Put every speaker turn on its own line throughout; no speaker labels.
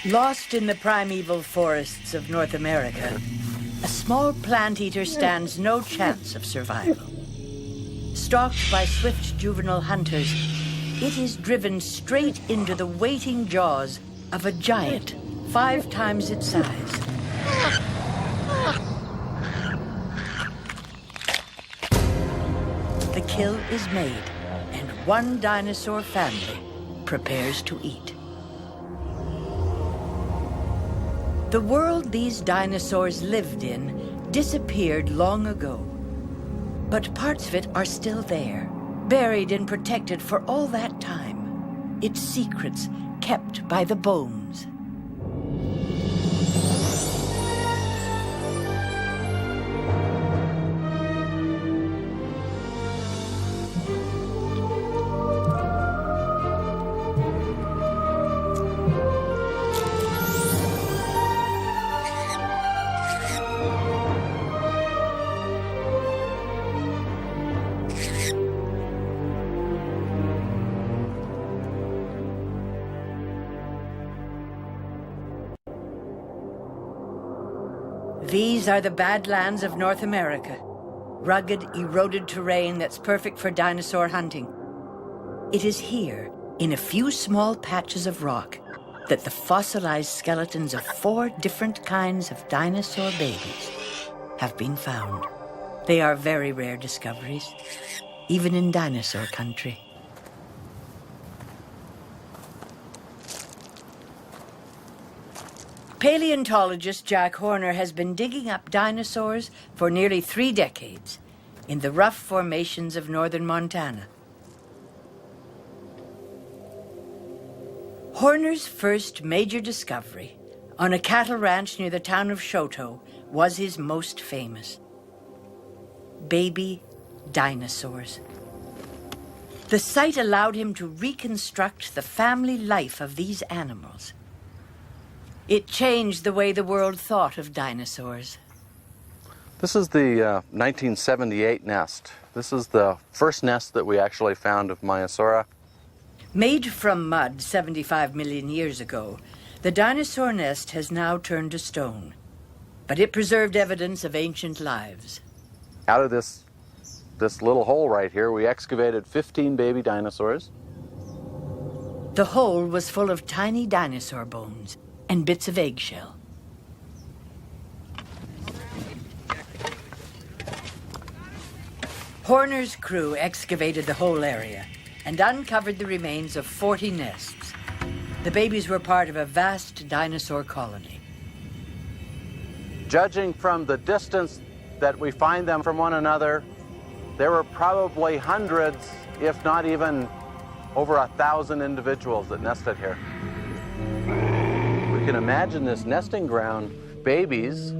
Lost in the primeval forests of North America, a small plant-eater stands no chance of survival. Stalked by swift juvenile hunters, it is driven straight into the waiting jaws of a giant 5 times its size. The kill is made, and one dinosaur family prepares to eat. The world these dinosaurs lived in disappeared long ago, but parts of it are still there, buried and protected for all that time, its secrets kept by the bones. These are the Badlands of North America, rugged, eroded terrain that's perfect for dinosaur hunting. It is here, in a few small patches of rock, that the fossilized skeletons of 4 different kinds of dinosaur babies have been found. They are very rare discoveries, even in dinosaur country. Paleontologist Jack Horner has been digging up dinosaurs for nearly 3 decades in the rough formations of northern Montana. Horner's first major discovery on a cattle ranch near the town of Choteau was his most famous. Baby dinosaurs. The site allowed him to reconstruct the family life of these animals. It changed the way the world thought of dinosaurs.
This is the 1978 nest. This is the first nest that we actually found of Maiasaura.
Made from mud 75 million years ago, the dinosaur nest has now turned to stone, but it preserved evidence of ancient lives.
Out of this little hole right here, we excavated 15 baby dinosaurs.
The hole was full of tiny dinosaur bones and bits of eggshell. Horner's crew excavated the whole area and uncovered the remains of 40 nests. The babies were part of a vast dinosaur colony.
Judging from the distance that we find them from one another, there were probably hundreds, if not even over 1,000 individuals that nested here. You can imagine this nesting ground, babies,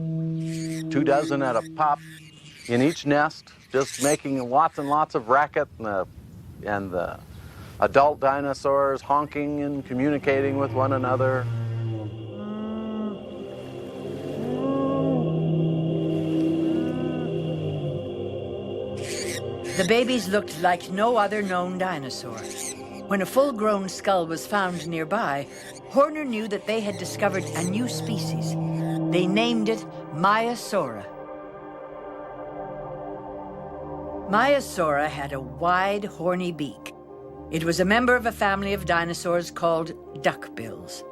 24 at a pop in each nest, just making lots and lots of racket, and the adult dinosaurs honking and communicating with one another.
The babies looked like no other known dinosaur. When a full-grown skull was found nearby, Horner knew that they had discovered a new species. They named it Maiasaura. Maiasaura had a wide, horny beak. It was a member of a family of dinosaurs called duckbills.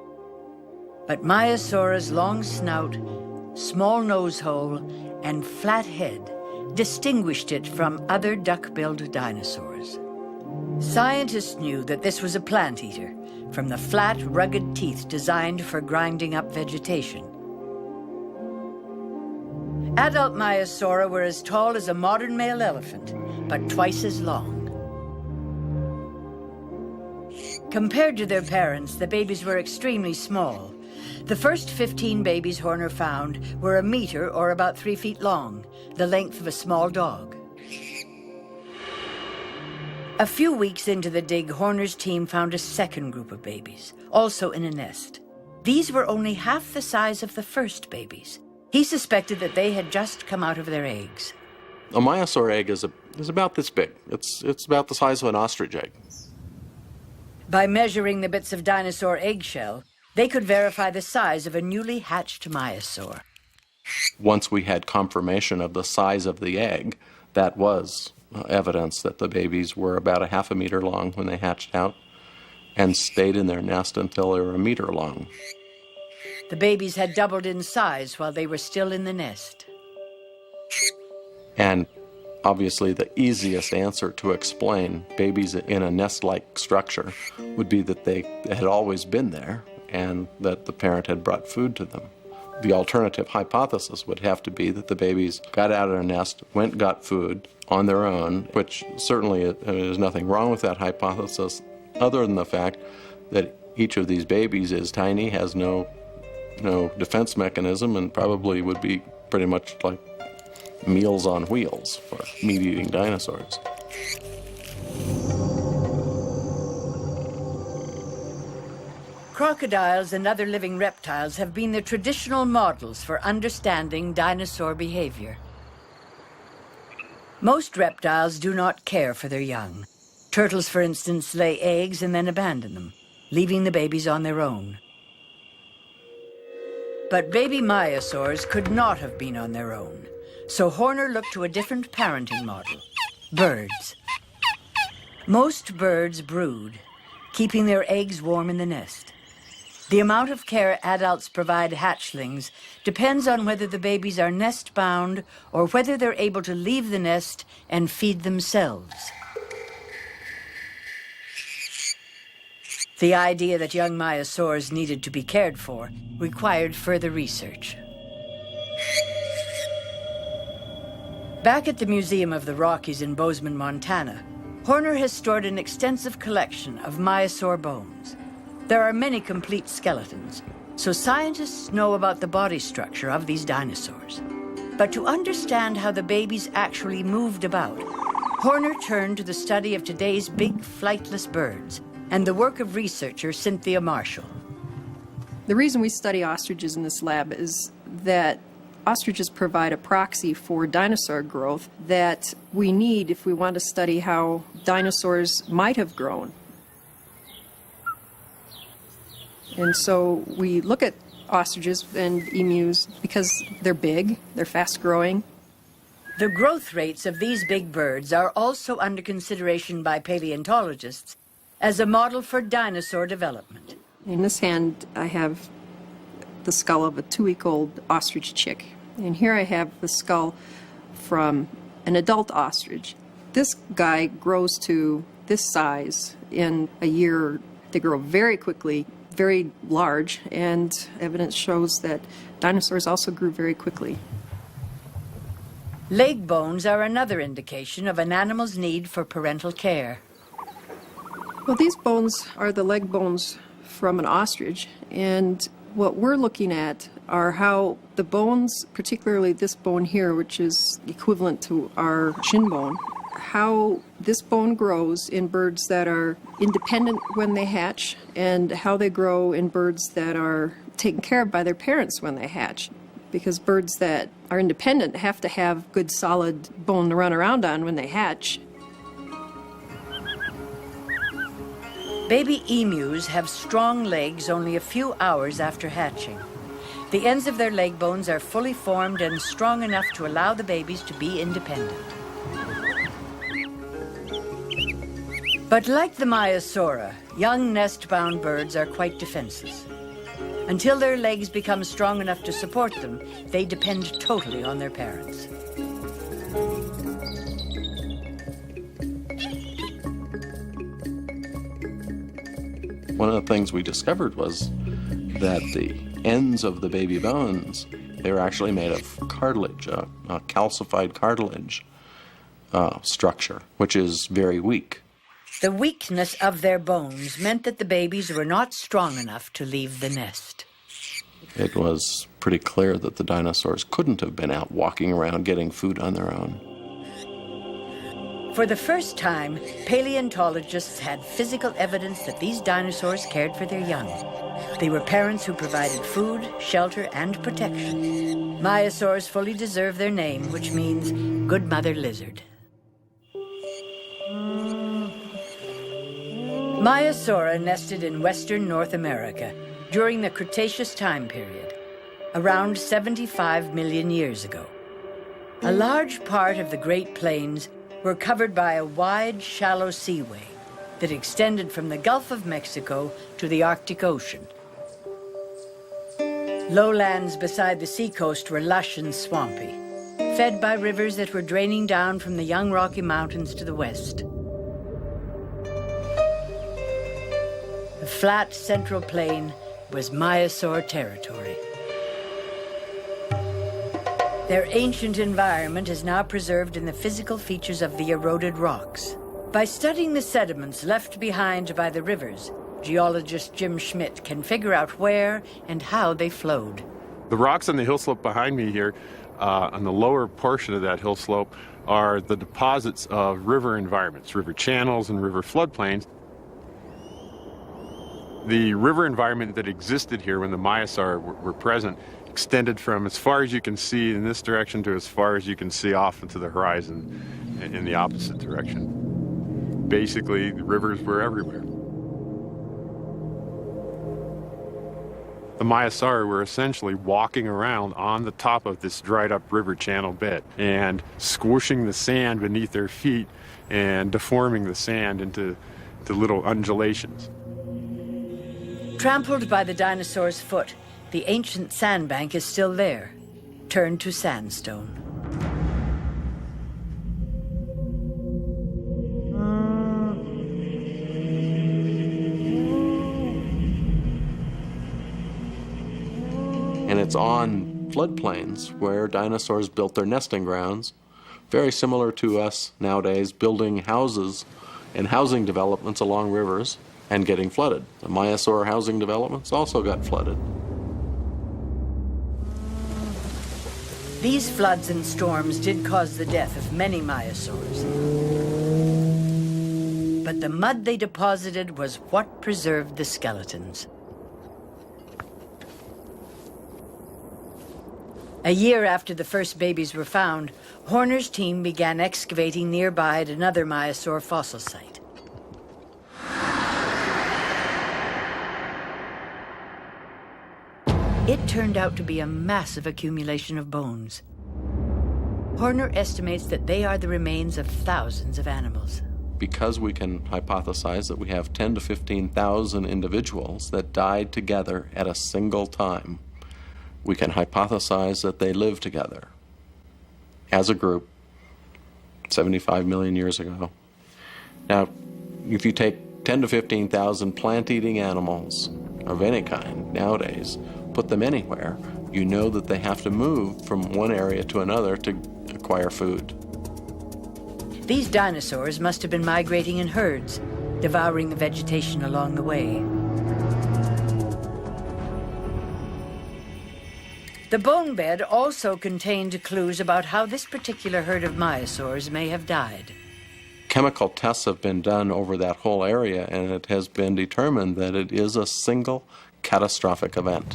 But Maiasaura's long snout, small nose hole, and flat head distinguished it from other duck-billed dinosaurs. Scientists knew that this was a plant-eater, from the flat, rugged teeth designed for grinding up vegetation. Adult Maiasaura were as tall as a modern male elephant, but twice as long. Compared to their parents, the babies were extremely small. The first 15 babies Horner found were a meter, or about 3 feet long, the length of a small dog. A few weeks into the dig, Horner's team found a second group of babies, also in a nest. These were only half the size of the first babies. He suspected that they had just come out of their eggs.
A Maiasaur egg is about this big. It's about the size of an ostrich egg.
By measuring the bits of dinosaur eggshell, they could verify the size of a newly hatched maiasaur.
Once we had confirmation of the size of the egg, that was evidence that the babies were about a half a meter long when they hatched out and stayed in their nest until they were a meter long.
The babies had doubled in size while they were still in the nest.
And obviously the easiest answer to explain babies in a nest-like structure would be that they had always been there and that the parent had brought food to them. The alternative hypothesis would have to be that the babies got out of their nest, went and got food on their own, which certainly there's nothing wrong with that hypothesis other than the fact that each of these babies is tiny, has no defense mechanism, and probably would be pretty much like meals on wheels for meat-eating dinosaurs.
Crocodiles and other living reptiles have been the traditional models for understanding dinosaur behavior. Most reptiles do not care for their young. Turtles, for instance, lay eggs and then abandon them, leaving the babies on their own. But baby maiasaurs could not have been on their own, so Horner looked to a different parenting model: birds. Most birds brood, keeping their eggs warm in the nest. The amount of care adults provide hatchlings depends on whether the babies are nest-bound or whether they're able to leave the nest and feed themselves. The idea that young maiasaurs needed to be cared for required further research. Back at the Museum of the Rockies in Bozeman, Montana, Horner has stored an extensive collection of maiasaur bones. There are many complete skeletons, so scientists know about the body structure of these dinosaurs. But to understand how the babies actually moved about, Horner turned to the study of today's big flightless birds and the work of researcher Cynthia Marshall.
The reason we study ostriches in this lab is that ostriches provide a proxy for dinosaur growth that we need if we want to study how dinosaurs might have grown. And so we look at ostriches and emus because they're big, they're fast-growing.
The growth rates of these big birds are also under consideration by paleontologists as a model for dinosaur development.
In this hand, I have the skull of a 2-week-old ostrich chick. And here I have the skull from an adult ostrich. This guy grows to this size in a year. They grow very quickly, very large, and evidence shows that dinosaurs also grew very quickly.
Leg bones are another indication of an animal's need for parental care.
Well, these bones are the leg bones from an ostrich, and what we're looking at are how the bones, particularly this bone here, which is equivalent to our shin bone, how this bone grows in birds that are independent when they hatch and how they grow in birds that are taken care of by their parents when they hatch. Because birds that are independent have to have good solid bone to run around on when they hatch.
Baby emus have strong legs only a few hours after hatching. The ends of their leg bones are fully formed and strong enough to allow the babies to be independent. But like the Maiasaura, young nest-bound birds are quite defenseless. Until their legs become strong enough to support them, they depend totally on their parents.
One of the things we discovered was that the ends of the baby bones, they were actually made of cartilage, a calcified cartilage structure, which is very weak.
The weakness of their bones meant that the babies were not strong enough to leave the nest.
It was pretty clear that the dinosaurs couldn't have been out walking around getting food on their own.
For the first time, paleontologists had physical evidence that these dinosaurs cared for their young. They were parents who provided food, shelter, and protection. Maiasaurs fully deserve their name, which means good mother lizard. Maiasaura nested in western North America during the Cretaceous time period, around 75 million years ago. A large part of the Great Plains were covered by a wide, shallow seaway that extended from the Gulf of Mexico to the Arctic Ocean. Lowlands beside the seacoast were lush and swampy, fed by rivers that were draining down from the young Rocky Mountains to the west. The flat central plain was Maiasaur territory. Their ancient environment is now preserved in the physical features of the eroded rocks. By studying the sediments left behind by the rivers, geologist Jim Schmidt can figure out where and how they flowed.
The rocks on the hill slope behind me here, on the lower portion of that hill slope, are the deposits of river environments, river channels and river floodplains. The river environment that existed here when the Maiasaur were present extended from as far as you can see in this direction to as far as you can see off into the horizon in the opposite direction. Basically, the rivers were everywhere. The Maiasaur were essentially walking around on the top of this dried up river channel bed and squishing the sand beneath their feet and deforming the sand into little undulations.
Trampled by the dinosaur's foot, the ancient sandbank is still there, turned to sandstone.
And it's on floodplains where dinosaurs built their nesting grounds, very similar to us nowadays building houses and housing developments along rivers and getting flooded. The Maiasaur housing developments also got flooded.
These floods and storms did cause the death of many Maiasaurs. But the mud they deposited was what preserved the skeletons. A year after the first babies were found, Horner's team began excavating nearby at another Maiasaur fossil site. It turned out to be a massive accumulation of bones. Horner estimates that they are the remains of thousands of animals.
Because we can hypothesize that we have 10 to 15,000 individuals that died together at a single time, we can hypothesize that they lived together as a group 75 million years ago. Now, if you take 10 to 15,000 plant-eating animals of any kind nowadays, put them anywhere, you know that they have to move from one area to another to acquire food.
These dinosaurs must have been migrating in herds, devouring the vegetation along the way. The bone bed also contained clues about how this particular herd of Maiasaurs may have died.
Chemical tests have been done over that whole area, and it has been determined that it is a single catastrophic event.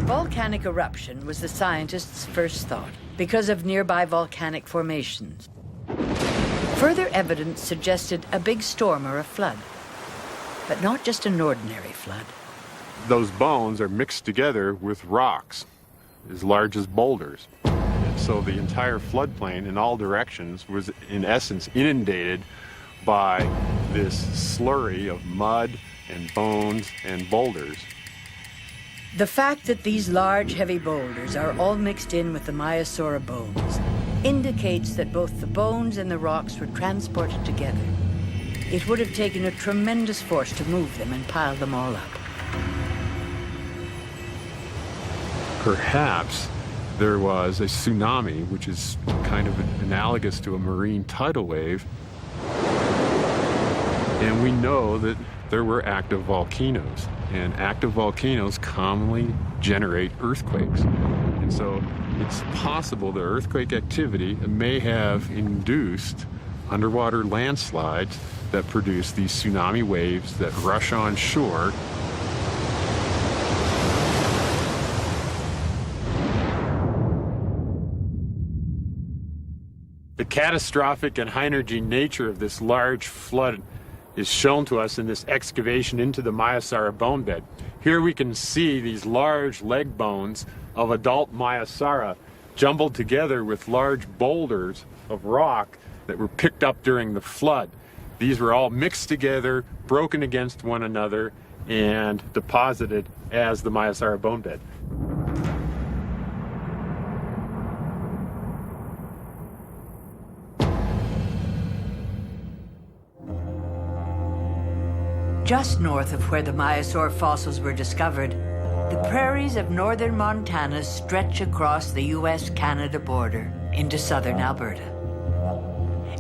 Volcanic eruption was the scientists' first thought because of nearby volcanic formations. Further evidence suggested a big storm or a flood, but not just an ordinary flood.
Those bones are mixed together with rocks as large as boulders. And so the entire floodplain in all directions was in essence inundated by this slurry of mud and bones and boulders.
The fact that these large, heavy boulders are all mixed in with the Maiasaur bones indicates that both the bones and the rocks were transported together. It would have taken a tremendous force to move them and pile them all up.
Perhaps there was a tsunami, which is kind of analogous to a marine tidal wave. And we know that there were active volcanoes, and active volcanoes commonly generate earthquakes. And so it's possible that earthquake activity may have induced underwater landslides that produce these tsunami waves that rush on shore. The catastrophic and high-energy nature of this large flood is shown to us in this excavation into the Maiasaura bone bed. Here we can see these large leg bones of adult Maiasaura jumbled together with large boulders of rock that were picked up during the flood. These were all mixed together, broken against one another, and deposited as the Maiasaura bone bed.
Just north of where the Maiasaur fossils were discovered, the prairies of northern Montana stretch across the U.S.-Canada border into southern Alberta.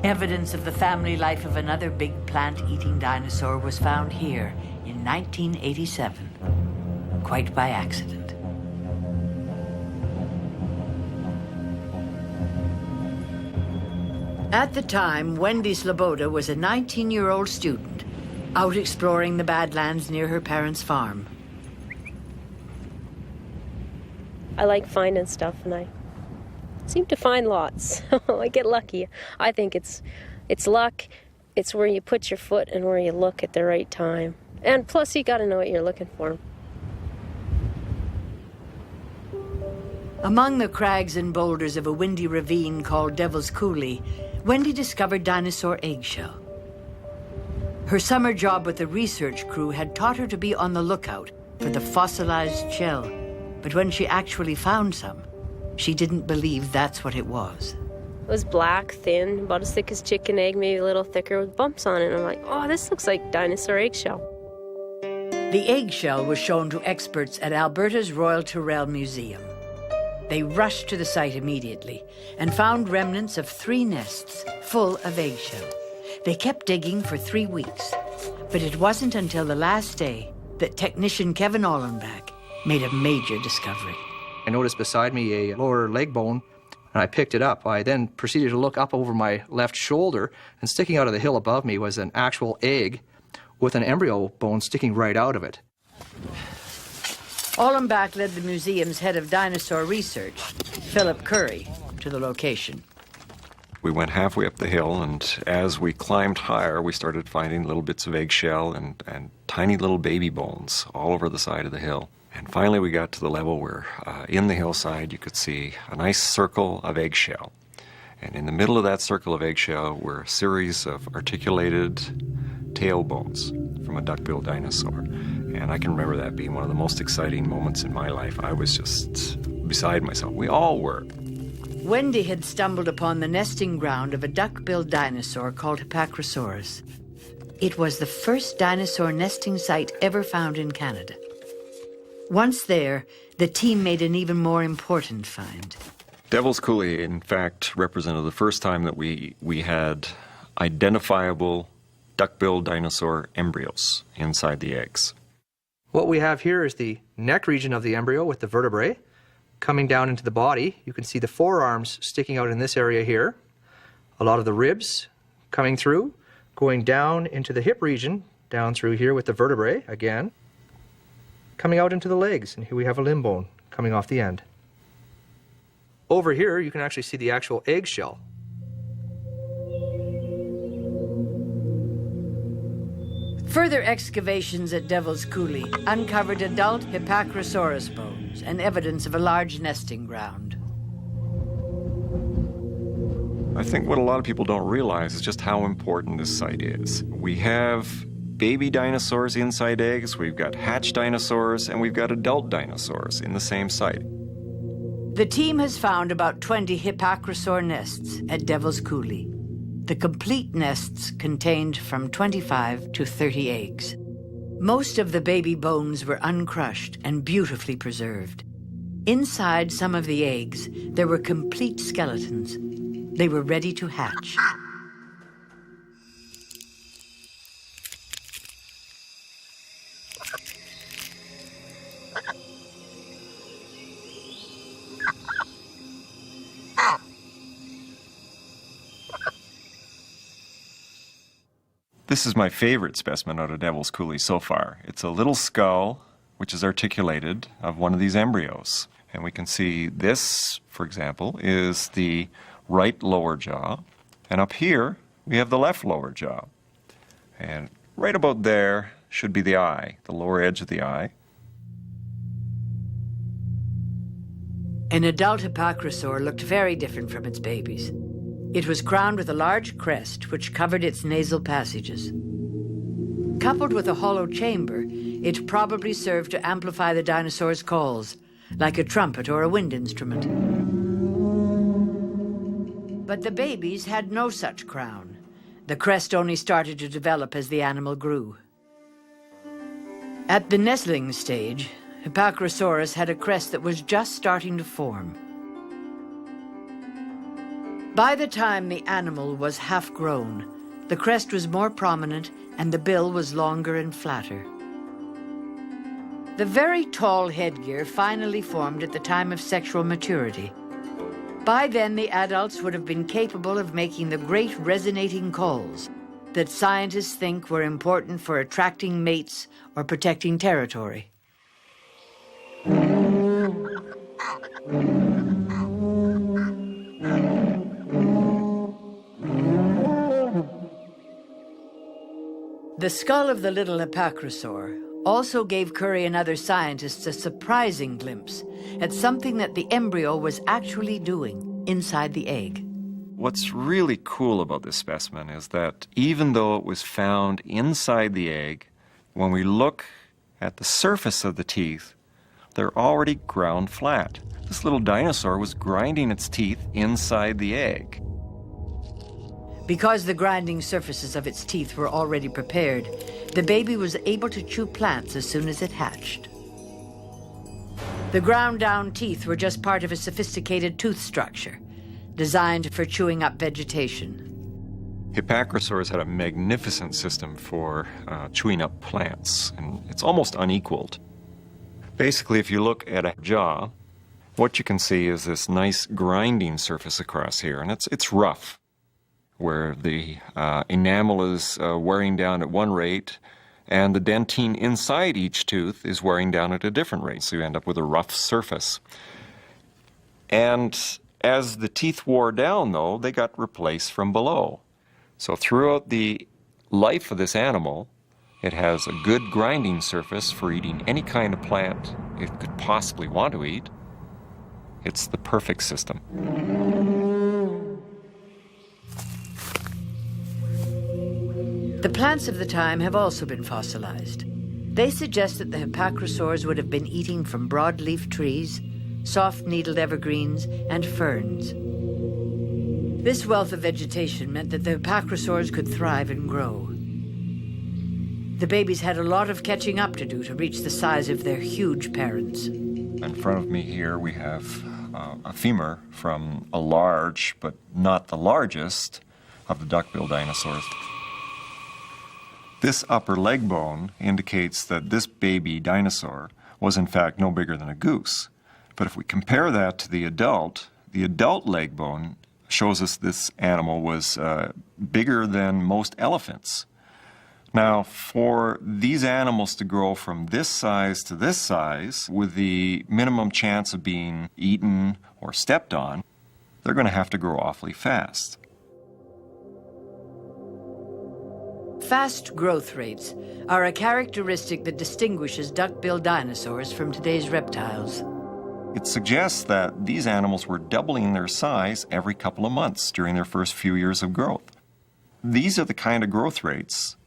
Evidence of the family life of another big plant-eating dinosaur was found here in 1987, quite by accident. At the time, Wendy Sloboda was a 19-year-old student out exploring the Badlands near her parents' farm.
I like finding stuff, and I seem to find lots. I get lucky. I think it's luck. It's where you put your foot and where you look at the right time. And plus, you got to know what you're looking for.
Among the crags and boulders of a windy ravine called Devil's Coulee, Wendy discovered dinosaur eggshell. Her summer job with the research crew had taught her to be on the lookout for the fossilized shell, but when she actually found some, she didn't believe that's what it was.
It was black, thin, about as thick as chicken egg, maybe a little thicker with bumps on it. And I'm like, oh, this looks like dinosaur eggshell.
The eggshell was shown to experts at Alberta's Royal Tyrrell Museum. They rushed to the site immediately and found remnants of 3 nests full of eggshell. They kept digging for 3 weeks, but it wasn't until the last day that technician Kevin Ollenbach made a major discovery.
I noticed beside me a lower leg bone, and I picked it up. I then proceeded to look up over my left shoulder, and sticking out of the hill above me was an actual egg with an embryo bone sticking right out of it.
Ollenbach led the museum's head of dinosaur research, Philip Curry, to the location.
We went halfway up the hill, and as we climbed higher, we started finding little bits of eggshell and tiny little baby bones all over the side of the hill. And finally we got to the level where in the hillside you could see a nice circle of eggshell. And in the middle of that circle of eggshell were a series of articulated tail bones from a duck-billed dinosaur. And I can remember that being one of the most exciting moments in my life. I was just beside myself. We all were.
Wendy had stumbled upon the nesting ground of a duck-billed dinosaur called Hipacrosaurus. It was the first dinosaur nesting site ever found in Canada. Once there, the team made an even more important find.
Devil's Coulee, in fact, represented the first time that we had identifiable duck-billed dinosaur embryos inside the eggs.
What we have here is the neck region of the embryo with the vertebrae. Coming down into the body, you can see the forearms sticking out in this area here. A lot of the ribs coming through, going down into the hip region, down through here with the vertebrae again. Coming out into the legs, and here we have a limb bone coming off the end. Over here, you can actually see the actual eggshell.
Further excavations at Devil's Coulee uncovered adult Hipacrosaurus bones and evidence of a large nesting ground.
I think what a lot of people don't realize is just how important this site is. We have baby dinosaurs inside eggs, we've got hatch dinosaurs, and we've got adult dinosaurs in the same site.
The team has found about 20 Hipacrosaur nests at Devil's Coulee. The complete nests contained from 25 to 30 eggs. Most of the baby bones were uncrushed and beautifully preserved. Inside some of the eggs, there were complete skeletons. They were ready to hatch.
This is my favorite specimen out of Devil's Coulee so far. It's a little skull, which is articulated, of one of these embryos. And we can see this, for example, is the right lower jaw. And up here, we have the left lower jaw. And right about there should be the eye, the lower edge of the eye.
An adult Hypacrosaur looked very different from its babies. It was crowned with a large crest which covered its nasal passages. Coupled with a hollow chamber, it probably served to amplify the dinosaur's calls, like a trumpet or a wind instrument. But the babies had no such crown. The crest only started to develop as the animal grew. At the nestling stage, Hypacrosaurus had a crest that was just starting to form. By the time the animal was half grown, the crest was more prominent and the bill was longer and flatter. The very tall headgear finally formed at the time of sexual maturity. By then, the adults would have been capable of making the great resonating calls that scientists think were important for attracting mates or protecting territory. The skull of the little Hypacrosaur also gave Currie and other scientists a surprising glimpse at something that the embryo was actually doing inside the egg.
What's really cool about this specimen is that even though it was found inside the egg, when we look at the surface of the teeth, they're already ground flat. This little dinosaur was grinding its teeth inside the egg.
Because the grinding surfaces of its teeth were already prepared, the baby was able to chew plants as soon as it hatched. The ground-down teeth were just part of a sophisticated tooth structure, designed for chewing up vegetation.
Hypacrosaurs had a magnificent system for chewing up plants, and it's almost unequaled. Basically, if you look at a jaw, what you can see is this nice grinding surface across here, and it's rough, where the enamel is wearing down at one rate, and the dentine inside each tooth is wearing down at a different rate, so you end up with a rough surface. And as the teeth wore down, though, they got replaced from below. So throughout the life of this animal, it has a good grinding surface for eating any kind of plant it could possibly want to eat. It's the perfect system.
The plants of the time have also been fossilized. They suggest that the Hypacrosaurs would have been eating from broadleaf trees, soft-needled evergreens, and ferns. This wealth of vegetation meant that the Hypacrosaurs could thrive and grow. The babies had a lot of catching up to do to reach the size of their huge parents.
In front of me here we have a femur from a large, but not the largest, of the duck-billed dinosaurs. This upper leg bone indicates that this baby dinosaur was in fact no bigger than a goose. But if we compare that to the adult leg bone shows us this animal was bigger than most elephants. Now, for these animals to grow from this size to this size with the minimum chance of being eaten or stepped on, they're going to have to grow awfully fast.
Fast growth rates are a characteristic that distinguishes duck-billed dinosaurs from today's reptiles.
It suggests that these animals were doubling their size every couple of months during their first few years of growth. These are the kind of growth rates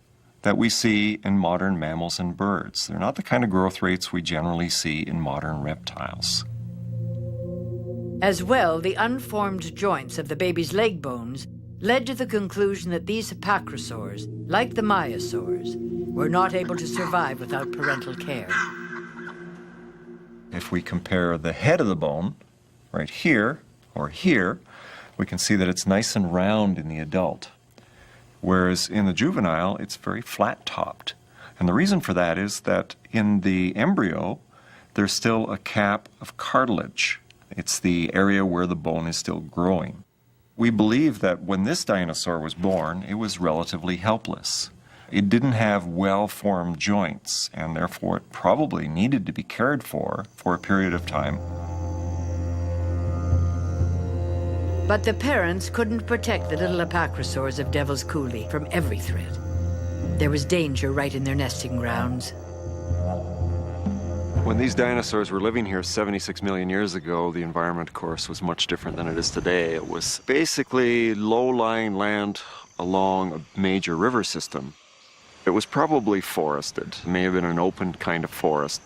that we see in modern mammals and birds. They're not the kind of growth rates we generally see in modern reptiles.
As well, the unformed joints of the baby's leg bones led to the conclusion that these Hypacrosaurs, like the Maiasaurs, were not able to survive without parental care.
If we compare the head of the bone, right here or here, we can see that it's nice and round in the adult, whereas in the juvenile, it's very flat-topped. And the reason for that is that in the embryo, there's still a cap of cartilage. It's the area where the bone is still growing. We believe that when this dinosaur was born, it was relatively helpless. It didn't have well-formed joints, and therefore it probably needed to be cared for a period of time.
But the parents couldn't protect the little apacrosaurs of Devil's Coulee from every threat. There was danger right in their nesting grounds.
When these dinosaurs were living here 76 million years ago, the environment, of course, was much different than it is today. It was basically low-lying land along a major river system. It was probably forested. It may have been an open kind of forest.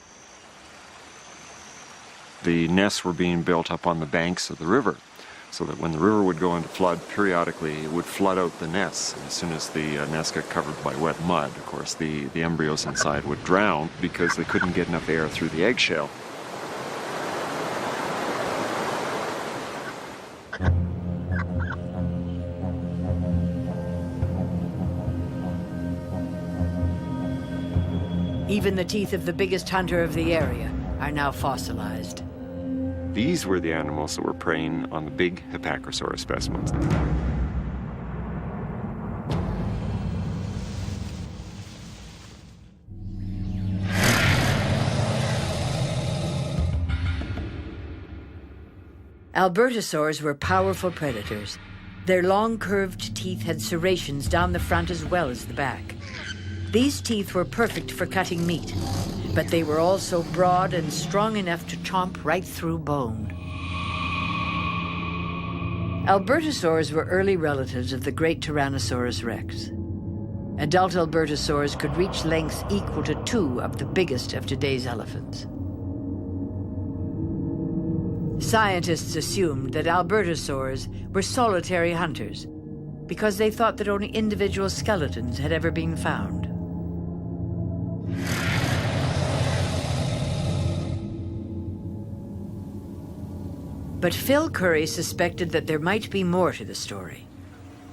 The nests were being built up on the banks of the river, so that when the river would go into flood periodically, it would flood out the nests. And as soon as the nests got covered by wet mud, of course, the embryos inside would drown because they couldn't get enough air through the eggshell.
Even the teeth of the biggest hunter of the area are now fossilized.
These were the animals that were preying on the big Hipparchosaurus specimens.
Albertosaurs were powerful predators. Their long curved teeth had serrations down the front as well as the back. These teeth were perfect for cutting meat, but they were also broad and strong enough to chomp right through bone. Albertosaurs were early relatives of the great Tyrannosaurus rex. Adult Albertosaurs could reach lengths equal to 2 of the biggest of today's elephants. Scientists assumed that Albertosaurs were solitary hunters because they thought that only individual skeletons had ever been found. But Phil Currie suspected that there might be more to the story.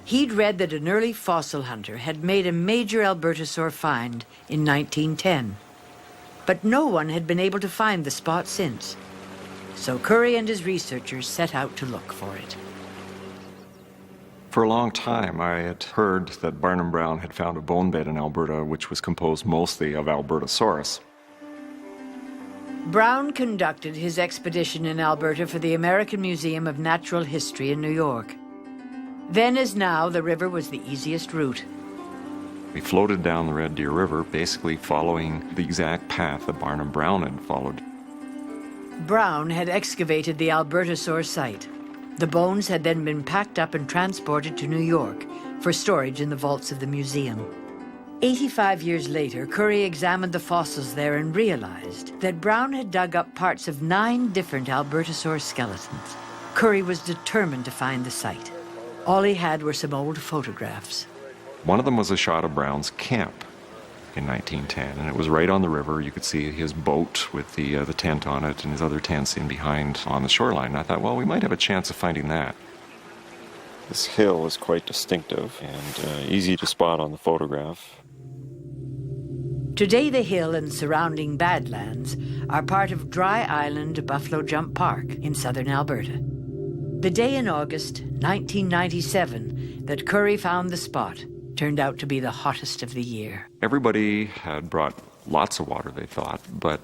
He'd read that an early fossil hunter had made a major Albertosaur find in 1910. But no one had been able to find the spot since. So Currie and his researchers set out to look for it.
For a long time, I had heard that Barnum Brown had found a bone bed in Alberta which was composed mostly of Albertosaurus.
Brown conducted his expedition in Alberta for the American Museum of Natural History in New York. Then as now, the river was the easiest route.
We floated down the Red Deer River, basically following the exact path that Barnum Brown had followed.
Brown had excavated the Albertosaur site. The bones had then been packed up and transported to New York for storage in the vaults of the museum. 85 years later, Currie examined the fossils there and realized that Brown had dug up parts of 9 different Albertosaur skeletons. Currie was determined to find the site. All he had were some old photographs.
One of them was a shot of Brown's camp in 1910, and it was right on the river. You could see his boat with the tent on it and his other tents in behind on the shoreline. And I thought, well, we might have a chance of finding that. This hill is quite distinctive and easy to spot on the photograph.
Today, the hill and surrounding Badlands are part of Dry Island Buffalo Jump Park in southern Alberta. The day in August 1997 that Currie found the spot turned out to be the hottest of the year.
Everybody had brought lots of water, they thought, but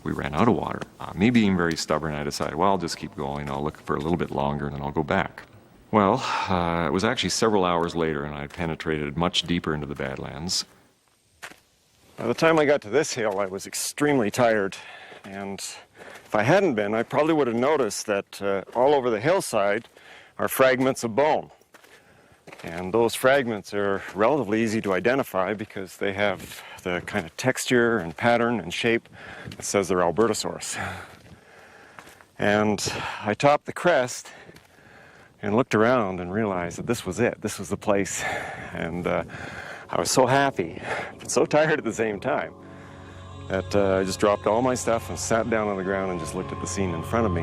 we ran out of water. Me being very stubborn, I decided, well, I'll just keep going. I'll look for a little bit longer, and then I'll go back. Well, it was actually several hours later, and I penetrated much deeper into the Badlands. By the time I got to this hill, I was extremely tired, and if I hadn't been, I probably would have noticed that all over the hillside are fragments of bone. And those fragments are relatively easy to identify because they have the kind of texture and pattern and shape that says they're Albertosaurus. And I topped the crest and looked around and realized that this was it. This was the place. And I was so happy, but so tired at the same time, that I just dropped all my stuff and sat down on the ground and just looked at the scene in front of me.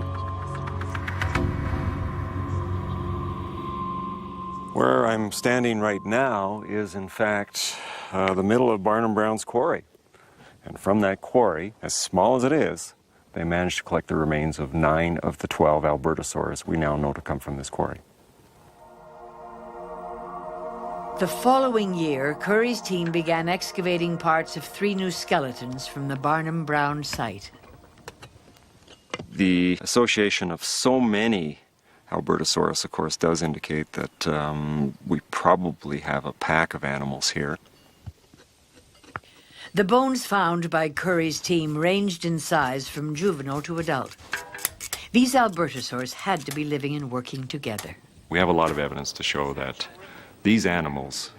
Where I'm standing right now is, in fact, the middle of Barnum Brown's quarry. And from that quarry, as small as it is, they managed to collect the remains of 9 of the 12 Albertosaurs we now know to come from this quarry.
The following year, Currie's team began excavating parts of 3 new skeletons from the Barnum Brown site.
The association of so many Albertosaurus, of course, does indicate that we probably have a pack of animals here.
The bones found by Curry's team ranged in size from juvenile to adult. These Albertosaurs had to be living and working together.
We have a lot of evidence to show that these animals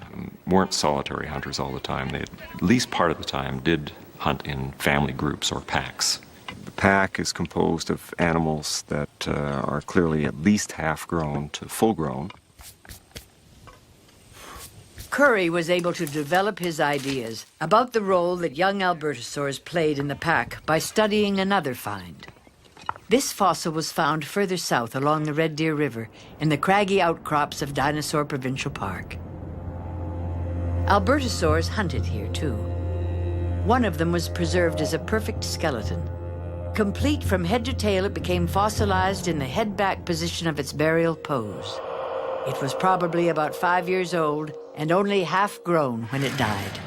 weren't solitary hunters all the time. They, at least part of the time, did hunt in family groups or packs. The pack is composed of animals that are clearly at least half-grown to full-grown.
Curry was able to develop his ideas about the role that young Albertosaurs played in the pack by studying another find. This fossil was found further south along the Red Deer River in the craggy outcrops of Dinosaur Provincial Park. Albertosaurs hunted here, too. One of them was preserved as a perfect skeleton. Complete from head to tail, it became fossilized in the head-back position of its burial pose. It was probably about 5 years old and only half-grown when it died.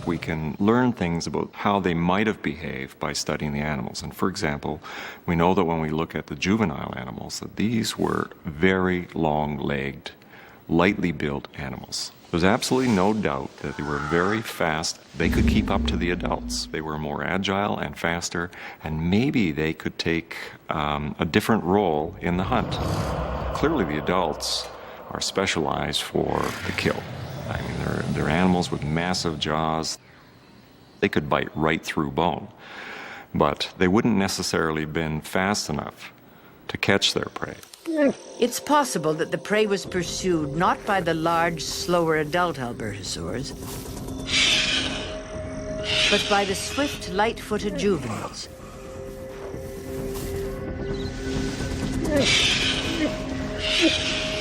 We can learn things about how they might have behaved by studying the animals. And for example, we know that when we look at the juvenile animals, that these were very long-legged, lightly built animals. There's absolutely no doubt that they were very fast. They could keep up to the adults. They were more agile and faster, and maybe they could take a different role in the hunt. Clearly the adults are specialized for the kill. I mean, they're animals with massive jaws. They could bite right through bone, but they wouldn't necessarily have been fast enough to catch their prey.
It's possible that the prey was pursued not by the large, slower adult Albertosaurs, but by the swift, light-footed juveniles.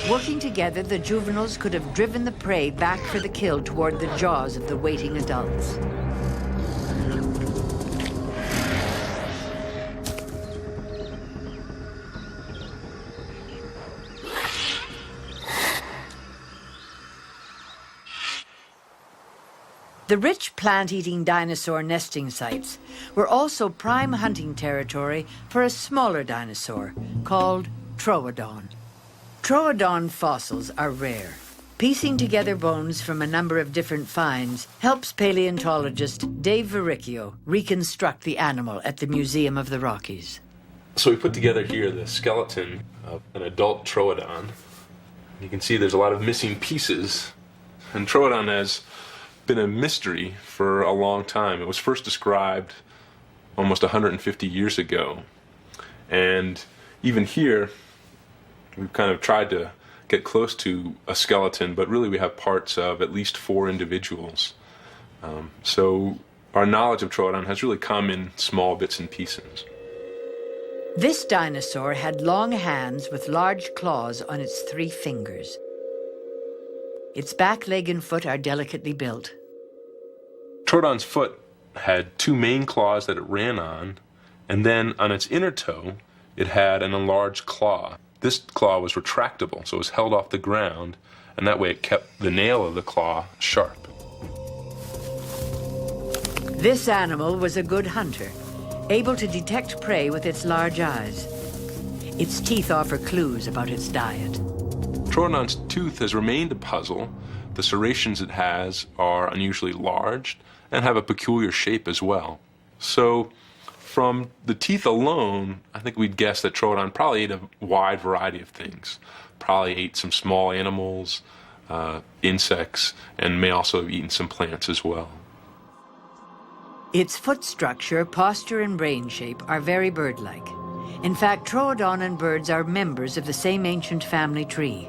Working together, the juveniles could have driven the prey back for the kill toward the jaws of the waiting adults. The rich plant-eating dinosaur nesting sites were also prime hunting territory for a smaller dinosaur called Troodon. Troodon fossils are rare. Piecing together bones from a number of different finds helps paleontologist Dave Verricchio reconstruct the animal at the Museum of the Rockies.
So we put together here the skeleton of an adult Troodon. You can see there's a lot of missing pieces. And Troodon has been a mystery for a long time. It was first described almost 150 years ago. And even here, we've kind of tried to get close to a skeleton, but really we have parts of at least 4 individuals. So our knowledge of Troodon has really come in small bits and pieces.
This dinosaur had long hands with large claws on its 3 fingers. Its back leg and foot are delicately built.
Troodon's foot had 2 main claws that it ran on, and then on its inner toe, it had an enlarged claw. This claw was retractable, so it was held off the ground, and that way it kept the nail of the claw sharp.
This animal was a good hunter, able to detect prey with its large eyes. Its teeth offer clues about its diet.
Troodon's tooth has remained a puzzle. The serrations it has are unusually large and have a peculiar shape as well. So from the teeth alone, I think we'd guess that Troodon probably ate a wide variety of things. Probably ate some small animals, insects, and may also have eaten some plants as well.
Its foot structure, posture, and brain shape are very bird-like. In fact, Troodon and birds are members of the same ancient family tree.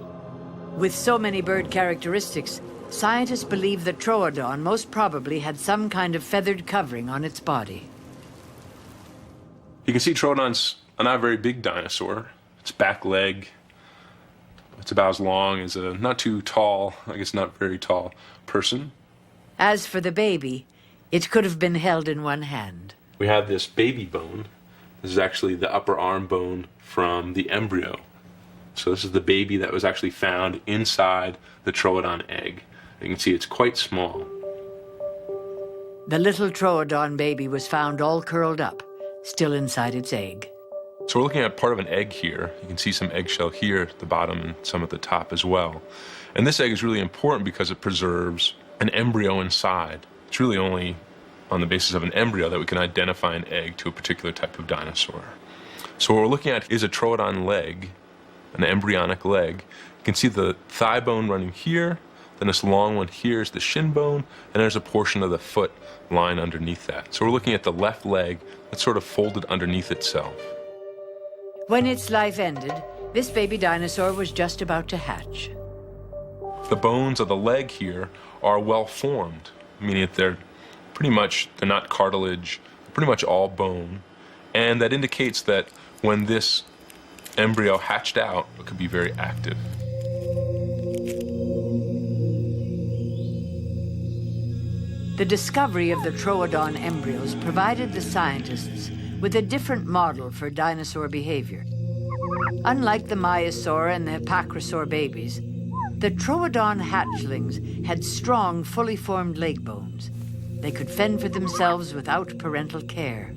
With so many bird characteristics, scientists believe that Troodon most probably had some kind of feathered covering on its body.
You can see Troodon's a not very big dinosaur. Its back leg, it's about as long as a not too tall, I guess not very tall, person.
As for the baby, it could have been held in one hand.
We have this baby bone. This is actually the upper arm bone from the embryo. So this is the baby that was actually found inside the Troodon egg. You can see it's quite small.
The little Troodon baby was found all curled up, still inside its egg.
So we're looking at part of an egg here. You can see some eggshell here at the bottom and some at the top as well. And this egg is really important because it preserves an embryo inside. It's really only on the basis of an embryo that we can identify an egg to a particular type of dinosaur. So what we're looking at is a troodon leg, an embryonic leg. You can see the thigh bone running here, then this long one here is the shin bone, and there's a portion of the foot lying underneath that. So we're looking at the left leg that's sort of folded underneath itself.
When its life ended, this baby dinosaur was just about to hatch.
The bones of the leg here are well formed, meaning that they're not cartilage, pretty much all bone. And that indicates that when this embryo hatched out, it could be very active.
The discovery of the troodon embryos provided the scientists with a different model for dinosaur behavior. Unlike the Maiasaur and the Pachysaur babies, the troodon hatchlings had strong, fully formed leg bones. They could fend for themselves without parental care.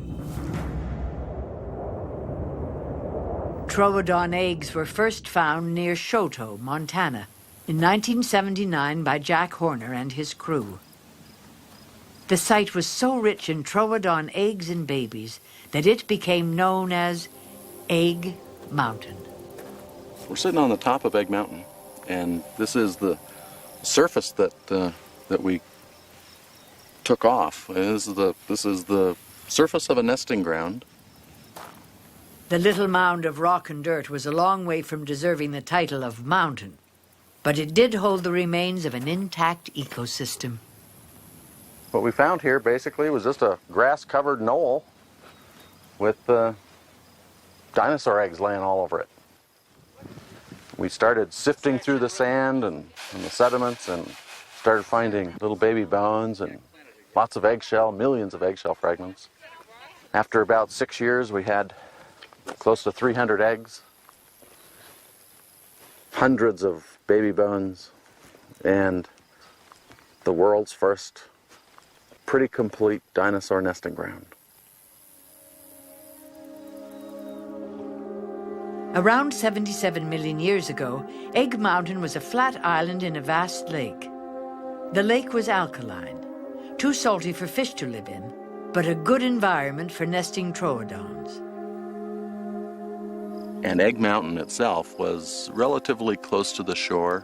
Troodon eggs were first found near Choteau, Montana, in 1979 by Jack Horner and his crew. The site was so rich in troodon eggs and babies that it became known as Egg Mountain.
We're sitting on the top of Egg Mountain, and this is the surface that we took off. This is the surface of a nesting ground.
The little mound of rock and dirt was a long way from deserving the title of mountain, but it did hold the remains of an intact ecosystem.
What we found here basically was just a grass-covered knoll with dinosaur eggs laying all over it. We started sifting through the sand and the sediments and started finding little baby bones and lots of eggshell, millions of eggshell fragments. After about 6 years, we had close to 300 eggs, hundreds of baby bones, and the world's first pretty complete dinosaur nesting ground.
Around 77 million years ago, Egg Mountain was a flat island in a vast lake. The lake was alkaline, too salty for fish to live in, but a good environment for nesting troodons.
And Egg Mountain itself was relatively close to the shore.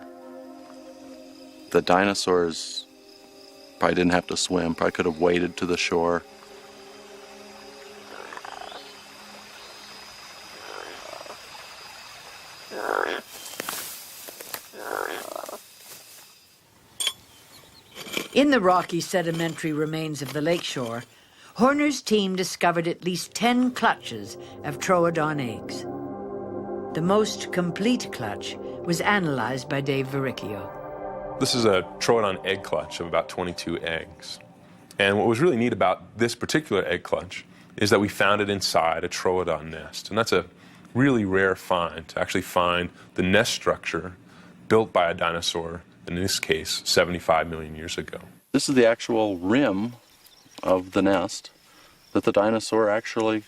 The dinosaurs probably didn't have to swim, probably could have waded to the shore.
In the rocky sedimentary remains of the lakeshore, Horner's team discovered at least 10 clutches of troodon eggs. The most complete clutch was analyzed by Dave Verricchio.
This is a troodon egg clutch of about 22 eggs. And what was really neat about this particular egg clutch is that we found it inside a troodon nest. And that's a really rare find, to actually find the nest structure built by a dinosaur, in this case, 75 million years ago.
This is the actual rim of the nest that the dinosaur actually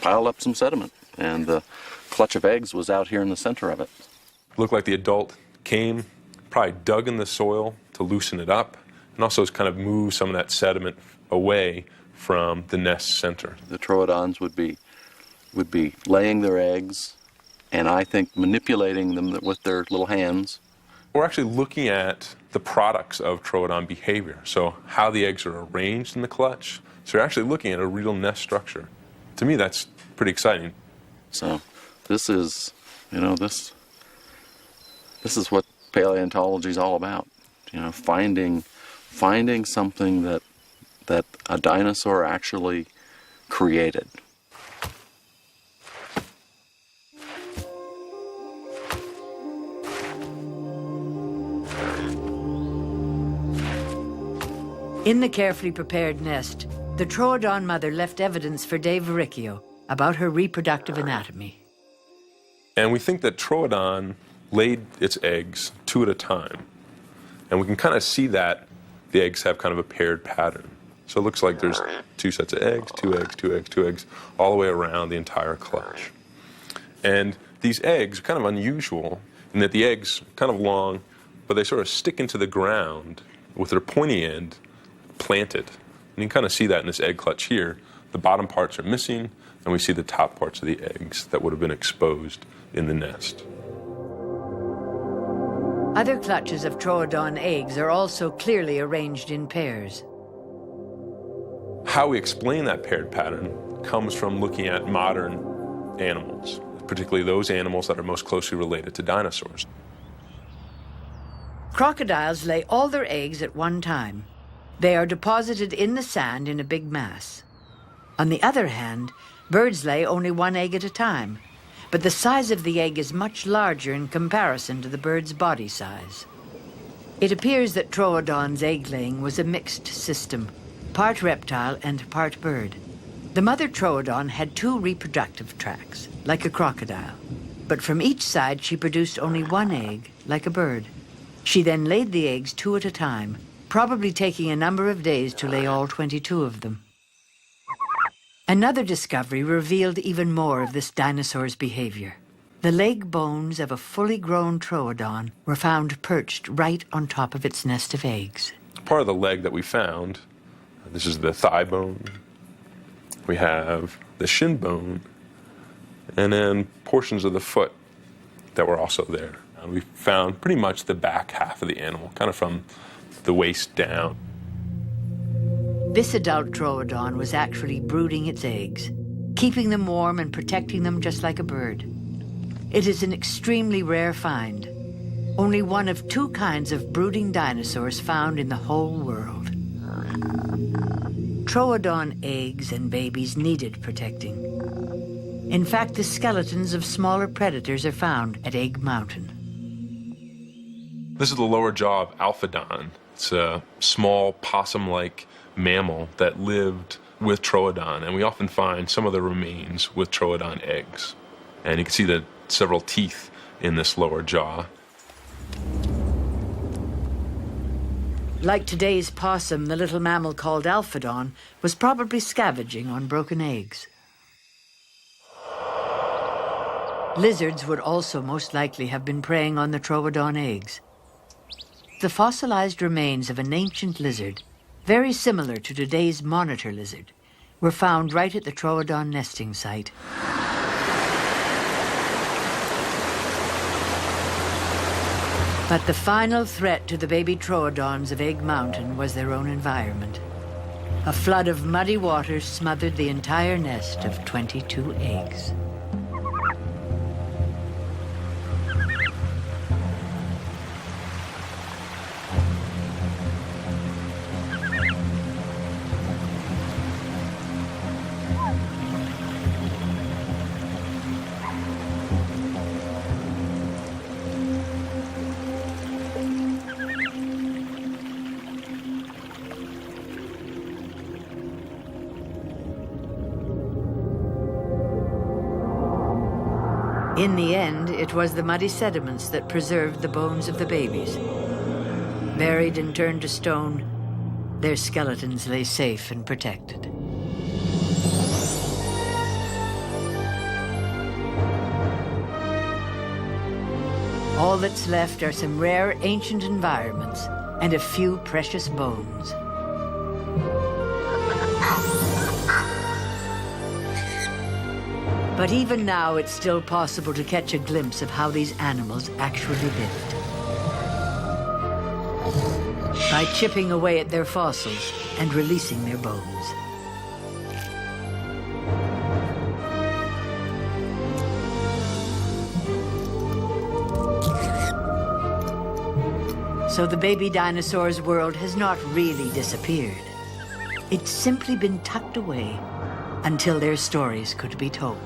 piled up some sediment. And the clutch of eggs was out here in the center of it.
Looked like the adult came, probably dug in the soil to loosen it up, and also kind of move some of that sediment away from the nest center.
The troodons would be laying their eggs, and I think manipulating them with their little hands.
We're actually looking at the products of troodon behavior, so how the eggs are arranged in the clutch. So you're actually looking at a real nest structure. To me, that's pretty exciting.
So this is, this is what paleontology is all about. Finding something that a dinosaur actually created.
In the carefully prepared nest, the troodon mother left evidence for Dave Verricchio about her reproductive anatomy.
And we think that troodon laid its eggs 2 at a time. And we can kind of see that the eggs have kind of a paired pattern. So it looks like there's 2 sets of eggs, 2 eggs, 2 eggs, 2 eggs, all the way around the entire clutch. And these eggs are kind of unusual in that the eggs are kind of long, but they sort of stick into the ground with their pointy end planted. And you can kind of see that in this egg clutch here. The bottom parts are missing, and we see the top parts of the eggs that would have been exposed in the nest.
Other clutches of troodon eggs are also clearly arranged in pairs.
How we explain that paired pattern comes from looking at modern animals, particularly those animals that are most closely related to dinosaurs.
Crocodiles lay all their eggs at one time. They are deposited in the sand in a big mass. On the other hand, birds lay only 1 egg at a time, but the size of the egg is much larger in comparison to the bird's body size. It appears that troodon's egg-laying was a mixed system, part reptile and part bird. The mother troodon had 2 reproductive tracts, like a crocodile, but from each side she produced only 1 egg, like a bird. She then laid the eggs 2 at a time, probably taking a number of days to lay all 22 of them. Another discovery revealed even more of this dinosaur's behavior. The leg bones of a fully grown troodon were found perched right on top of its nest of eggs.
Part of the leg that we found, this is the thigh bone, we have the shin bone, and then portions of the foot that were also there. And we found pretty much the back half of the animal, kind of from the waist down.
This adult troodon was actually brooding its eggs, keeping them warm and protecting them just like a bird. It is an extremely rare find, only one of 2 kinds of brooding dinosaurs found in the whole world. Troodon eggs and babies needed protecting. In fact, the skeletons of smaller predators are found at Egg Mountain.
This is the lower jaw of Alphodon. It's a small possum-like mammal that lived with troodon, and we often find some of the remains with troodon eggs. And you can see the several teeth in this lower jaw.
Like today's possum, the little mammal called Alphodon was probably scavenging on broken eggs. Lizards would also most likely have been preying on the troodon eggs. The fossilized remains of an ancient lizard, very similar to today's monitor lizard, were found right at the troodon nesting site. But the final threat to the baby troodons of Egg Mountain was their own environment. A flood of muddy water smothered the entire nest of 22 eggs. In the end, it was the muddy sediments that preserved the bones of the babies. Buried and turned to stone, their skeletons lay safe and protected. All that's left are some rare ancient environments and a few precious bones. But even now, it's still possible to catch a glimpse of how these animals actually lived. By chipping away at their fossils and releasing their bones. So the baby dinosaurs' world has not really disappeared. It's simply been tucked away until their stories could be told.